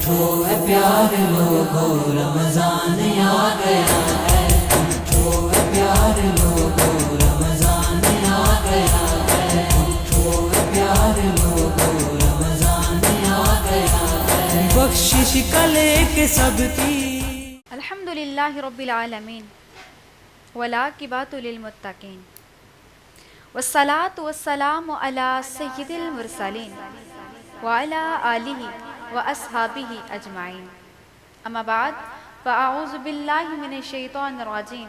उठो है प्यारे लोगो रमजान आ गया है। उठो है प्यारे लोगो रमजान आ गया है। उठो है प्यारे लोगो रमजान आ गया है। बख्शिश का लेके सबकी। अल्हम्दुलिल्लाहि रब्बिल आलमीन वलाकिबातु लिल मुत्तकीन वस्सलातु वस्सलामु अला सय्यिदिल मुरसलीन व अला आलिहि व अस्हाबिहि अजमाइन। अम्मा बाद फ़अऊज़ु बिल्लाहि मिनश शैतानिर रजीम।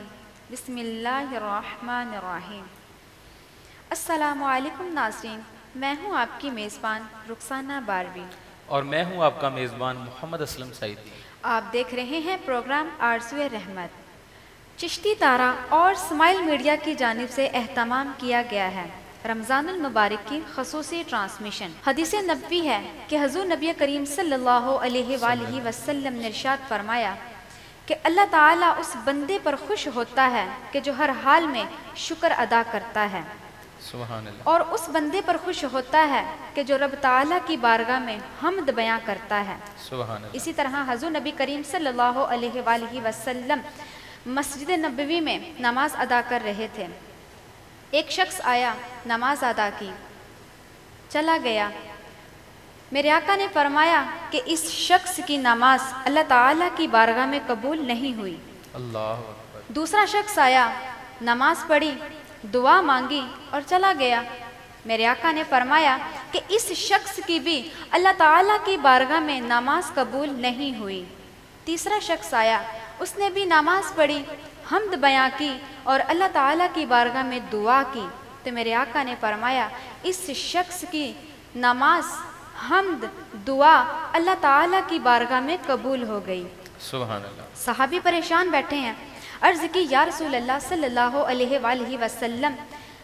बिस्मिल्लाहिर रहमानिर रहीम। अस्सलामु अलैकुम नाज़रीन, मैं हूँ आपकी मेज़बान रुखसाना बारवी और मैं हूँ आपका मेज़बान मोहम्मद असलम सईद। आप देख रहे हैं प्रोग्राम आरज़ुए रहमत। चिश्ती तारा और स्माइल मीडिया की जानिब से एहतमाम किया गया है रमज़ानुल मुबारक की ख़ुसूसी ट्रांसमिशन। हदीस नबवी है कि हज़ूर नबी करीम सल्लल्लाहु अलैहि वसल्लम ने इरशाद फरमाया कि अल्लाह ताला उस बंदे पर खुश होता है कि जो हर हाल में शुक्र अदा करता है, सुभान अल्लाह। और उस बंदे पर खुश होता है कि जो रब ताला की बारगाह में हम्द बयां करता है। सुभान अल्लाह। इसी तरह हज़ूर नबी करीम सल्लल्लाहु अलैहि वसल्लम मस्जिद नबवी में नमाज अदा कर रहे थे। एक शख्स आया, नमाज अदा की, चला गया। मेरे आका ने फरमाया कि इस शख्स की नमाज अल्लाह ताला की बारगाह में कबूल नहीं हुई। अल्लाह अकबर। दूसरा शख्स आया, नमाज पढ़ी, दुआ मांगी और चला गया। मेरे आका ने फरमाया कि इस शख्स की भी अल्लाह ताला की बारगाह में नमाज कबूल नहीं हुई। तीसरा शख्स आया, उसने भी नमाज पढ़ी, हम्द बयां की और अल्लाह ताला की बारगाह में दुआ की, तो मेरे आका ने फरमाया इस शख्स की नमाज, हम्द, दुआ अल्लाह ताला की बारगाह में कबूल हो गई। सुभान अल्लाह। सहाबी परेशान बैठे हैं, अर्ज़ की या रसूल अल्लाह सल्लल्लाहु अलैहि वसल्लम,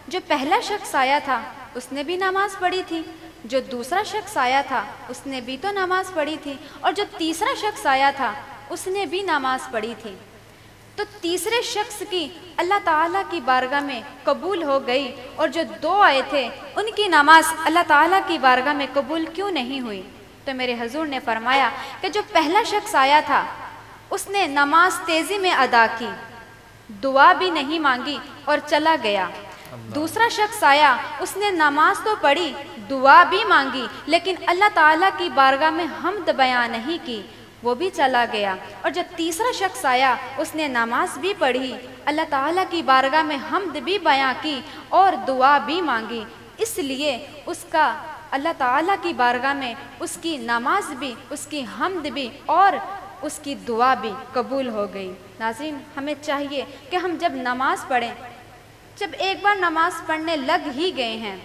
जो पहला शख्स आया था उसने भी नमाज पढ़ी थी, जो दूसरा शख्स आया था उसने भी तो नमाज पढ़ी थी, और जो तीसरा शख्स आया था उसने भी नमाज पढ़ी थी, तो तीसरे शख्स की अल्लाह ताला की बारगाह में कबूल हो गई, और जो दो आए थे उनकी नमाज अल्लाह ताला की बारगाह में कबूल क्यों नहीं हुई? तो मेरे हजूर ने फरमाया कि जो पहला शख्स आया था उसने नमाज तेज़ी में अदा की, दुआ भी नहीं मांगी और चला गया। दूसरा शख्स आया, उसने नमाज तो पढ़ी, दुआ भी मांगी, लेकिन अल्लाह ताला की बारगाह में हम्द बयान नहीं की, वो भी चला गया। और जब तीसरा शख्स आया, उसने नमाज भी पढ़ी, अल्लाह ताला की बारगाह में हम्द भी बयां की और दुआ भी मांगी, इसलिए उसका अल्लाह ताला की बारगाह में उसकी नमाज भी, उसकी हम्द भी और उसकी दुआ भी कबूल हो गई। नाज़रीन, हमें चाहिए कि हम जब नमाज पढ़ें, जब एक बार नमाज पढ़ने लग ही गए हैं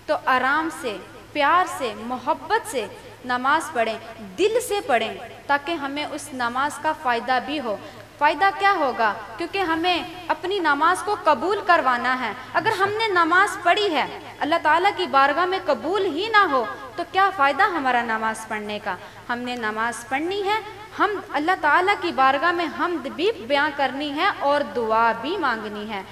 तो आराम से, प्यार से, मोहब्बत से नमाज पढ़ें, दिल से पढ़ें, ताकि हमें उस नमाज का फ़ायदा भी हो। फ़ायदा क्या होगा? क्योंकि हमें अपनी नमाज को कबूल करवाना है। अगर हमने नमाज पढ़ी है, अल्लाह ताला की बारगाह में कबूल ही ना हो तो क्या फ़ायदा हमारा नमाज पढ़ने का? हमने नमाज पढ़नी है, हम अल्लाह ताला की बारगाह में हम्द भी बयां करनी है और दुआ भी मांगनी है,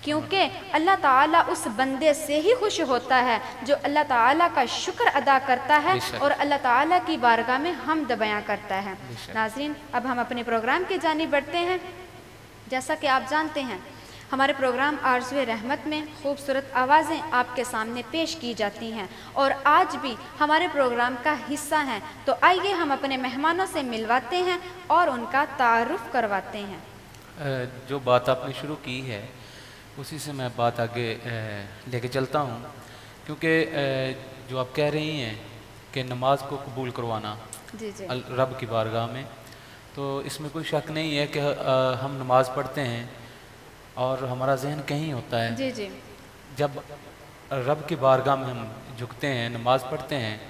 क्योंकि अल्लाह ताला उस बंदे से ही खुश होता है जो अल्लाह ताला का शुक्र अदा करता है और अल्लाह ताला की बारगाह में हम्द बयां करता है। नाज़रीन, अब हम अपने प्रोग्राम की जानिब बढ़ते हैं। जैसा कि आप जानते हैं, हमारे प्रोग्राम आरज़ुए रहमत में खूबसूरत आवाज़ें आपके सामने पेश की जाती हैं और आज भी हमारे प्रोग्राम का हिस्सा हैं। तो आइए हम अपने मेहमानों से मिलवाते हैं और उनका तारुफ करवाते हैं। जो बात आपने शुरू की है उसी से मैं बात आगे लेके चलता हूँ, क्योंकि जो आप कह रही हैं कि नमाज को कबूल करवाना जी जी रब की बारगाह में, तो इसमें कोई शक नहीं है कि हम नमाज पढ़ते हैं और हमारा जहन कहीं होता है। जी जी जब रब की बारगाह में हम झुकते हैं, नमाज पढ़ते हैं,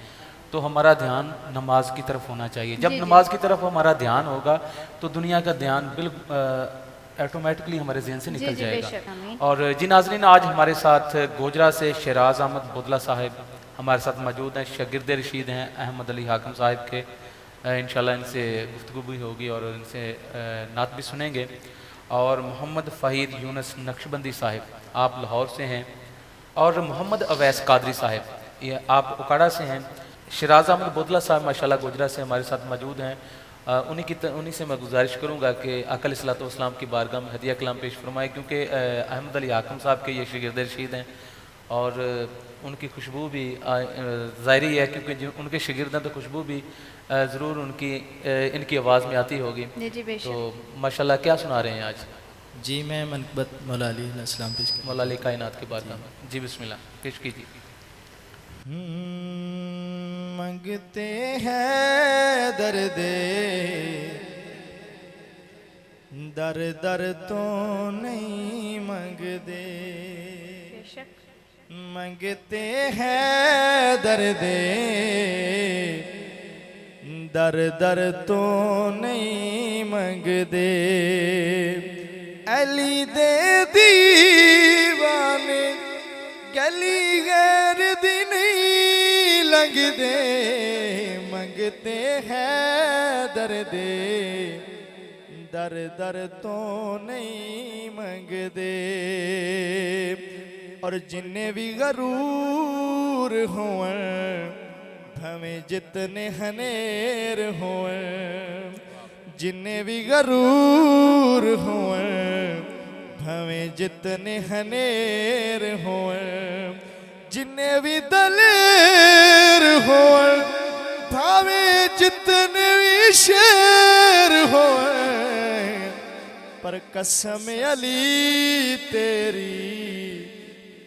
तो हमारा ध्यान नमाज की तरफ होना चाहिए। जब नमाज की तरफ हमारा ध्यान होगा तो दुनिया का ध्यान बिल्कुल ऑटोमेटिकली हमारे जहन से निकल जाएगा। और जी नाज़रीन, आज हमारे साथ गोजरा से शराज अहमद बोदला साहिब हमारे साथ मौजूद हैं, शागिर्द रशीद हैं अहमद अली हाकिम साहिब के। इंशाल्लाह इनसे गुफ्तगू भी होगी और इनसे नात भी सुनेंगे। और मोहम्मद फ़हीद यूनुस नक्शबंदी साहिब, आप लाहौर से हैं, और मोहम्मद अवैस कादरी साहिब, ये आप उकाड़ा से हैं। शराज अहमद बोतला साहब माशाल्लाह गुजरा से हमारे साथ मौजूद हैं। उन्हीं से मैं गुजारिश करूँगा कि आकल इस्लाम की बारगाह में हदिया कलाम पेश फरमाए, क्योंकि अहमद अली हाकिम साहब के ये शागिर्द रशीद हैं और उनकी खुशबू भी ज़ाहिरी है, क्योंकि उनके शागिर्द हैं तो खुशबू भी ज़रूर इनकी आवाज़ में आती होगी। तो माशाल्लाह क्या सुना रहे हैं आज? जी मैं मनक़बत मौला अली अलैहिस्सलाम पेश कर मौला अली कायनात के बारगाह में। जी बिस्मिल्लाह पेश कीजिए। मंगते हैं दर्दे दर दर तो नहीं मंगते, मंगते हैं दर्दे दर दर तो नहीं मंगते। अली दे दीवाने गली गैर दी नहीं लगदे, मंगते हैं दर्दे दर दर तो नहीं मंगदे। और जिन्ने भी गरूर हों भवें जितने हनेर हों, जिन्ने भी गरूर हों भवें जितने हनेर हों, जिन्ने भी दलेर हों भावें जितने भी शेर हों, पर कसम अली तेरी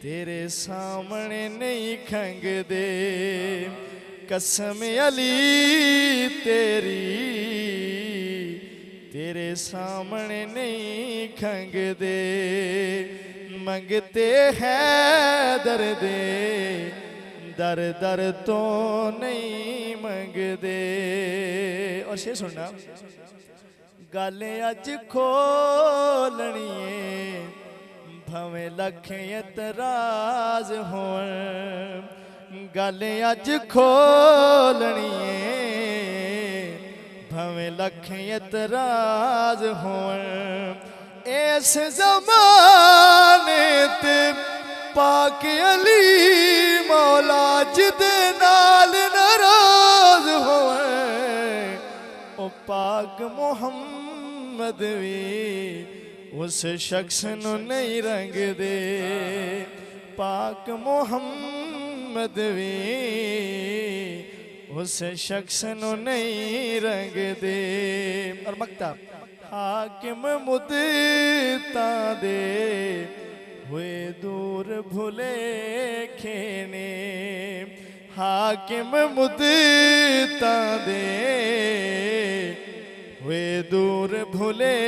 तेरे सामने नहीं खंगदे, कसम अली तेरी तेरे सामने नहीं खंगदे। मंगते हैं दर्दे दर दर तो नहीं मंगदे। और शेर सुनना, गाले अज खोलनिए भवें लख एतराज होण, गाले अज खोलनिए भवें लख एतराज होण। इस ज़माने ते पाक अली मौला जिदे नाल नाराज होवे, ओ पाक मुहम्मद भी उस शख्स नु नहीं रंगदे, पाक मुहम्मद भी उस शख्स नु नहीं रंगदे। और मकता हाकिम मुद्ता दे हुए दूर भूले खेने, हाकिम मुद्ता दे हुए दूर भूले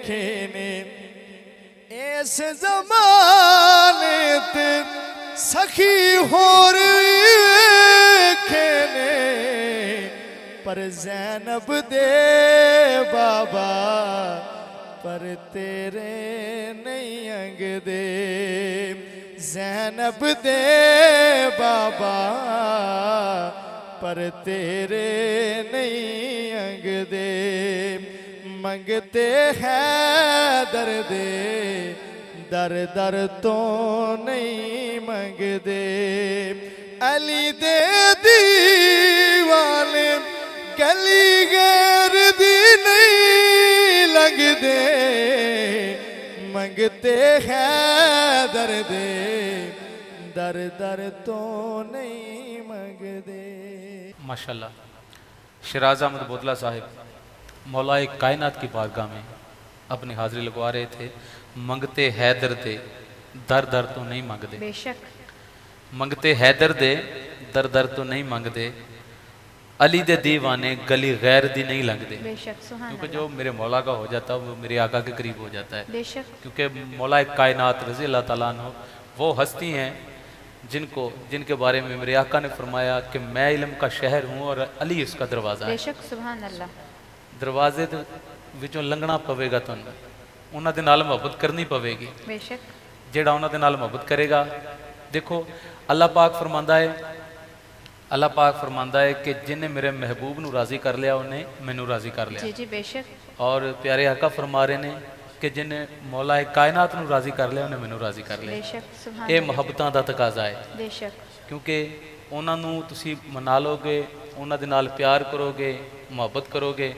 खेने। इस ज़माने ते सखी होर खेने, पर ज़ैनब दे बाबा पर तेरे नहीं अंगदे, ज़ैनब दे बाबा पर तेरे नहीं अंगदे। मंगते हैं दर्दे दर दर तो नहीं मंगदे। अली दे दीवाने गली गैर दी नहीं लगदे, मंगते हैं दर्दे दर दर तो नहीं मंगदे। माशाल्लाह, शराज अहमद बोतला साहिब मौलाए कायनात की बारगाह में अपनी हाजिरी लगवा रहे थे। मंगते हैदर दे दर दर तो नहीं मंगदे, बेशक मंगते हैदर दे दर दर तो नहीं मंगदे। अली दे दीवाने गली गैर दी नहीं लगदे, बेशक सुभान क्योंकि अल्लाह, जो मेरे मौला का हो जाता है वो मेरे आका के करीब हो जाता है। बेशक क्योंकि मौला कायनात रज़ी अल्लाह ताला अन्हु वो हस्ती हैं जिनके बारे में मेरे आका ने फरमाया कि मैं इल्म का शहर हूँ और अली उसका दरवाज़ा है। बेशक सुभान अल्लाह, दरवाजे दे विचों लंघना पवेगा तुहानू, उन्हां दे नाल मुहब्बत करनी पवेगी। बेशक जेड़ा उन्हां दे नाल मुहब्बत करेगा, देखो अल्लाह पाक फरमांदा है, अल्लाह पाक फरमांदा है कि जिन्हें मेरे महबूब नू राज़ी कर लिया उन्हें मैनू राज़ी कर लिया। जी जी बेशक, और प्यारे आका फरमा रहे ने कि जिन्हें मौला कायनात नू राज़ी कर लिया उन्हें मैनू राज़ी कर लिया। बेशक सुभान ये अल्लाह, मुहब्बतां दा तकाजा है, बेशक क्योंकि ਉਹਨਾਂ ਨੂੰ ਤੁਸੀਂ ਮਨਾ ਲੋਗੇ, ਉਹਨਾਂ ਦੇ ਨਾਲ ਪਿਆਰ ਕਰੋਗੇ, मोहब्बत करोगे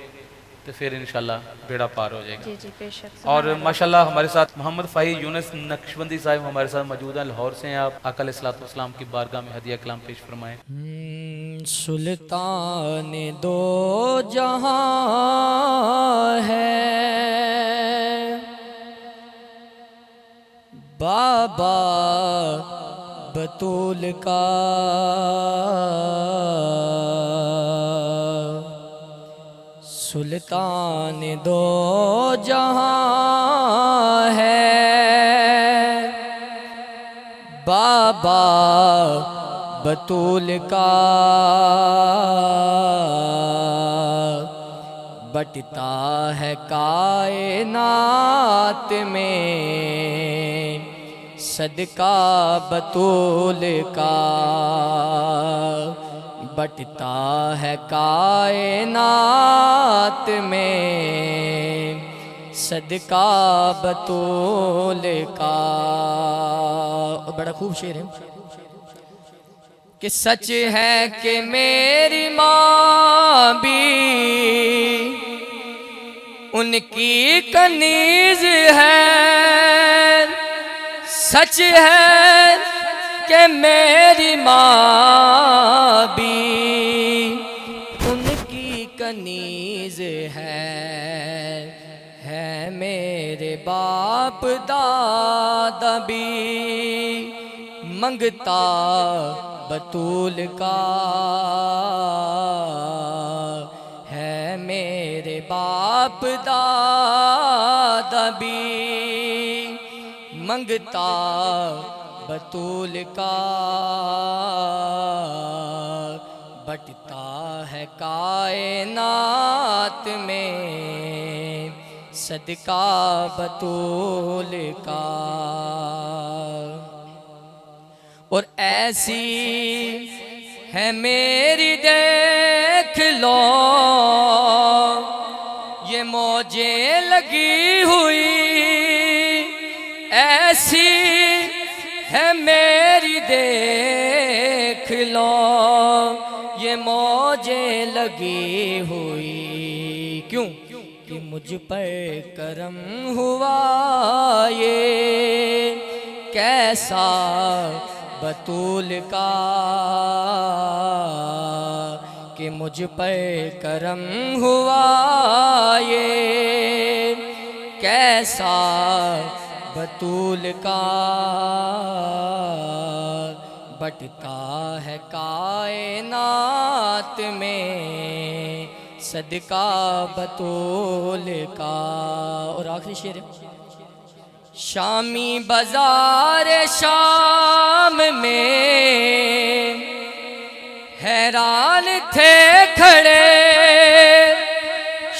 तो फिर इंशाल्लाह बेड़ा पार हो जाएगा। जी जी बेशक। और माशाल्लाह हमारे साथ मोहम्मद फ़ाहिद यूनुस नक्शबंदी साहब हमारे साथ मौजूद हैं, लाहौर से हैं। आप आका अलैहिस्सलाम की बारगाह में हदिया कलाम पेश फरमाएं। सुल्तान दो जहां है बाबा बतूल का, सुल्तान दो जहां है बाबा बतूल का, बटता है कायनात में सदका बतूल का, बटता है कायनात में सदका बतूल का। बड़ा खूब शेर है कि सच है कि मेरी माँ भी उनकी कनीज है, सच है कि मेरी माँ भी उनकी कनीज है मेरे बाप दादा भी मंगता बतूल का, है मेरे बाप दादा भी मंगता बतूल का, बटता है कायनात में सदका बतूल का। और ऐसी है मेरी देख लो ये मौजें लगी हुई, ऐसी है मेरी देख लो ये मौजें लगी हुई, क्यों कि मुझ पर करम हुआ ये कैसा बतूल का, कि मुझ पर करम हुआ ये कैसा बतूल का, बटता है कायनात में सदका बतूल का। और आखिरी शेर शामी बाजार शाम में हैरान थे खड़े,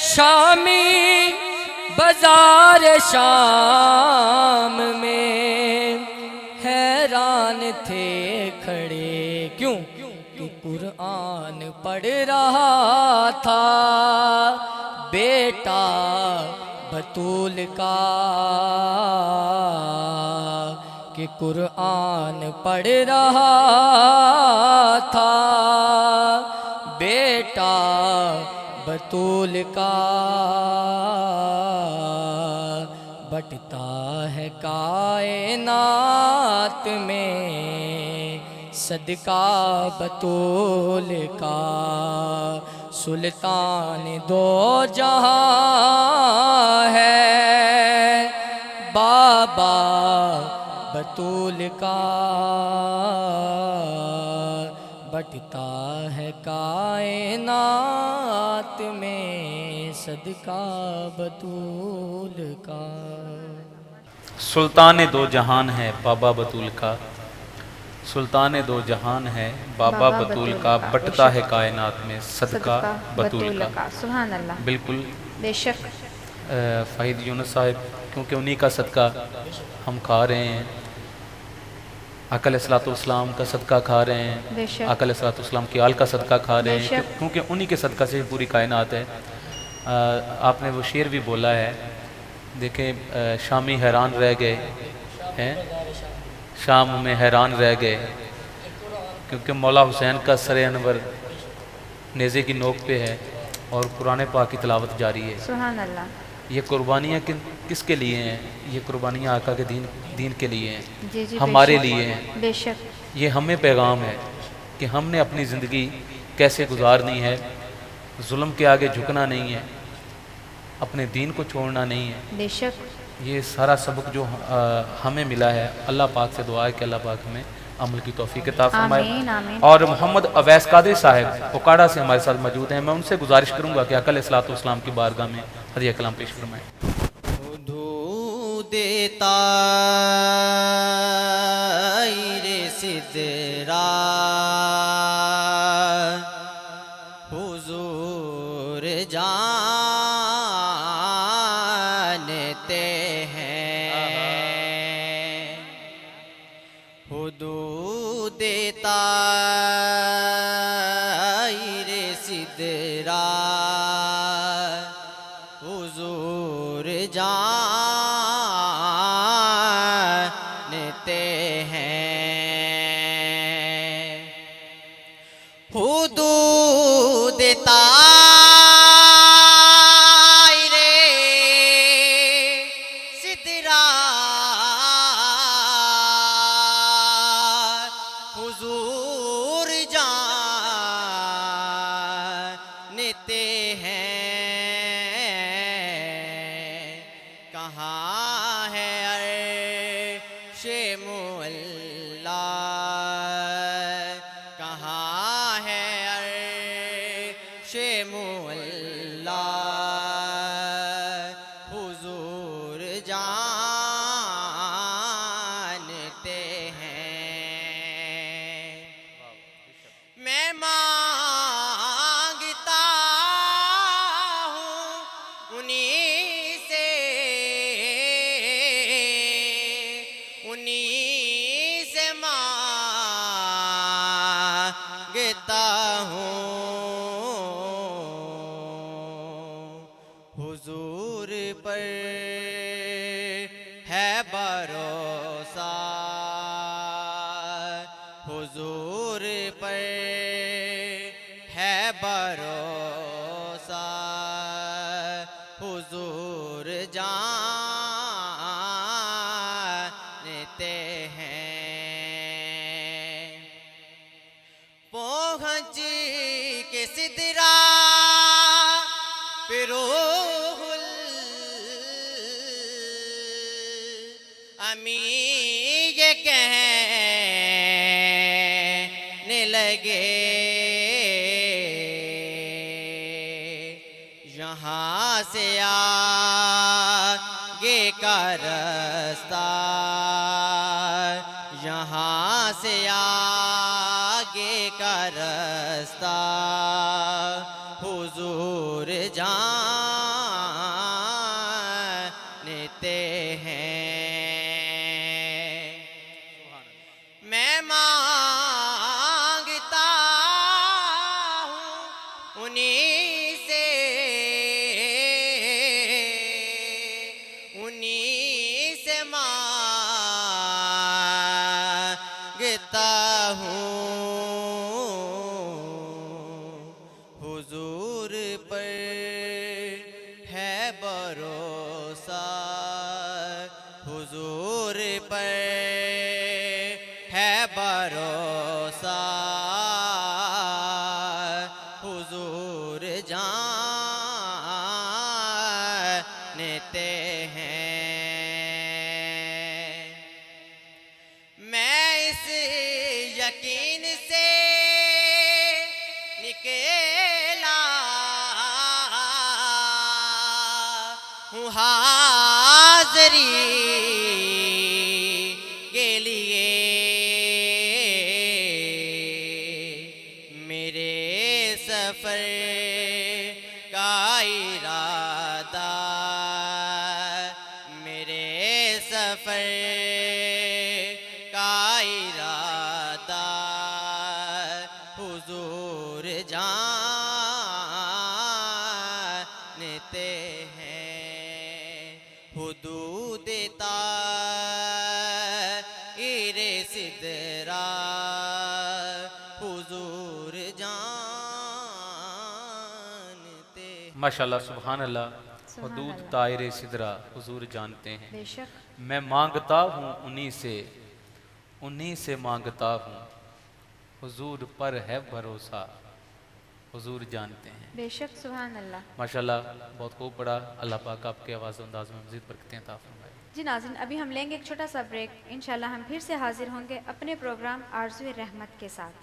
शामी बाजार शाम में हैरान थे खड़े, क्यों कि कुरान पढ़ रहा था बेटा बतूल का, कि कुरान पढ़ रहा था बेटा बतूल का, बटता है कायनात में सदका बतूल का, सुल्तान दो जहां है बाबा बतूल का, बटता है कायनात में सदका बतूल का। सुल्तान दो जहान है बाबा बतूल का, सुल्तान दो जहान है बाबा बतूल का, बटता है कायनात में सदका बतूल का। सुभान अल्लाह। बिल्कुल बेशक। फ़ाहिद यूनुस साहब, क्योंकि उन्हीं का सदका हम खा रहे हैं, आका अलैहिस्सलाम का सदका खा रहे हैं, आका अलैहिस्सलाम की आल का सदका खा रहे हैं, क्योंकि उन्हीं के सदका से पूरी कायनात है। आपने वो शेर भी बोला है, देखें शामी हैरान रह गए हैं, शाम में हैरान रह गए क्योंकि मौला हुसैन का सर अनवर नेज़े की नोक पे है और कुरान पाक की तिलावत जारी है। सुभान अल्लाह। ये कुर्बानियाँ किसके लिए हैं? ये कुर्बानियाँ आका के दीन के लिए हैं, जी जी, हमारे बेशक, लिए हैं। बेशक। ये हमें पैगाम है कि हमने अपनी ज़िंदगी कैसे गुजारनी है। जुल्म के आगे झुकना नहीं है, अपने दीन को छोड़ना नहीं है। बेशक। ये सारा सबक जो हमें मिला है, अल्लाह पाक से दुआ है कि अल्लाह पाक हमें अमल की तौफीक अता फरमाए। आमीन आमीन। और मोहम्मद अवैस कादरी साहब ओकाड़ा से हमारे साथ मौजूद हैं। मैं उनसे गुजारिश करूंगा कि अकल इस्लाम की बारगाह में हदिया कलाम पेश फरमाएं। धू देता रे सिदरा हुजूर जानते हैं, हुदू देता रे सिदरा हुजूर जानते हैं, हुदूद तायरे सिदरा हुजूर जानते हैं। कहाँ है अर्शे मुअल्ला, कहाँ है अर्शे मुअल्ला, हुजूर जानते हैं। मैं मांगता हूँ उन्हीं से, उन्हीं से मांगता हूँ। हुजूर पर है भरोसा, हुजूर पर है भरोसा, हुजूर जानते हैं। पहुँच के सिदरा पे रूहुल अमी ये कहने लगे, यहाँ से आगे का रास्ता, यहाँ से आगे का रास्ता, हुजूर जानते हैं। मैं मांगता हूँ उन्हीं से, उन्हीं से मांगता हूँ। हुजूर पर है भरोसा, हुजूर पर है भरोसा, हुजूर जानते हैं। मैं इस यकीन से निकला हूँ हाज़री के लिए, मेरे सफ़र का इरादा, मेरे सफ़र का इरादा, हुजूर जानते हैं। हुदूद तायरे सिदरा माशाल्लाह सुभान अल्लाह। सुभान हदूद अल्लाह। तायरे सिदरा हुजूर जानते हैं। बेशक मैं मांगता हूँ उन्हीं से मांगता हूँ, हुजूर पर है भरोसा, हुजूर जानते हैं। बेशक सुभान अल्लाह। माशाल्लाह बहुत खूब पढ़ा। अल्लाह पाक आपके आवाज़ अंदाज में मज़ीद बरकतें अता फरमाए। जी नाज़रीन, अभी हम लेंगे एक छोटा सा ब्रेक। इंशाल्लाह हम फिर से हाजिर होंगे अपने प्रोग्राम आरज़ू रहमत के साथ।